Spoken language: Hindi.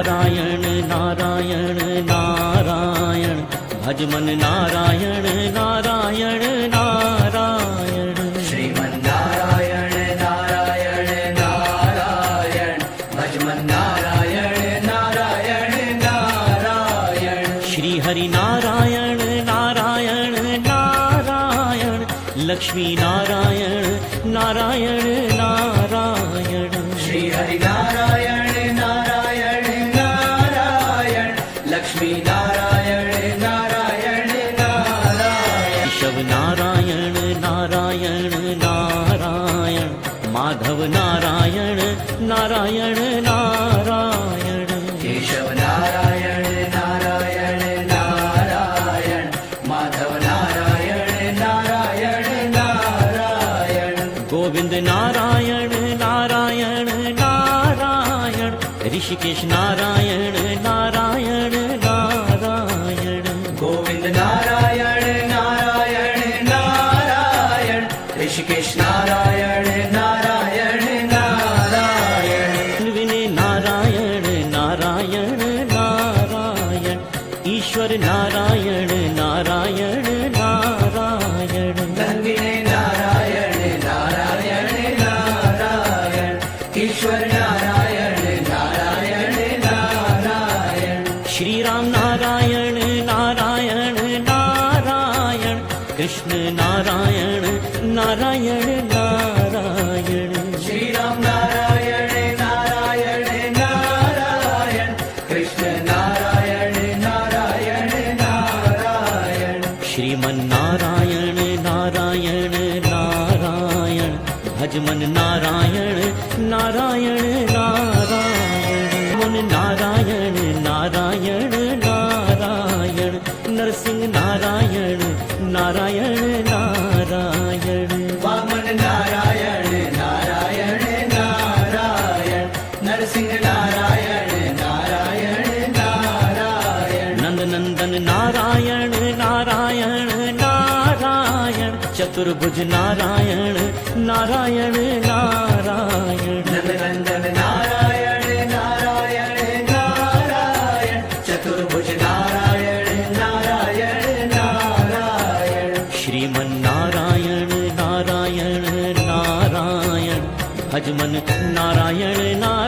नारायण नारायण नारायण भज मन नारायण नारायण नारायण श्रीमन नारायण नारायण नारायण भज मन नारायण नारायण नारायण श्री हरि नारायण नारायण नारायण लक्ष्मी नारायण नारायण नारायण श्री हरि नारायण नारायण नारायण लक्ष्मी नारायण नारायण नारायण केशव नारायण नारायण नारायण माधव नारायण नारायण नारायण केशव नारायण नारायण नारायण माधव नारायण नारायण नारायण गोविंद नारायण नारायण नारायण ऋषिकेश नारायण नारायण नारायण गोविंद नारायण नारायण नारायण ऋषिकेश नारायण नारायण नारायण विने नारायण नारायण नारायण ईश्वर नारायण नारायण नारायण तन्विने नारायण नारायण नारायण ईश्वर नारायण नारायण नारायण श्री राम नारायण नारायण नारायण कृष्ण नारायण नारायण नारायण श्री राम नारायण नारायण नारायण कृष्ण नारायण नारायण नारायण श्रीमन नारायण नारायण नारायण भज मन नारायण नारायण नारायण मन नारायण नारायण नारायण नरसिंह नारायण नारायण नारायण वामन नारायण नारायण नारायण नरसिंह नारायण नारायण नारायण नंदनंदन नारायण नारायण नारायण चतुर्भुज नारायण नारायण नारायण नंदनंदन नारायण नारायण नारायण चतुर्भुज नारायण नारायण नारायण श्रीमन नारायण नारायण नारायण भज मन नारायण नारायण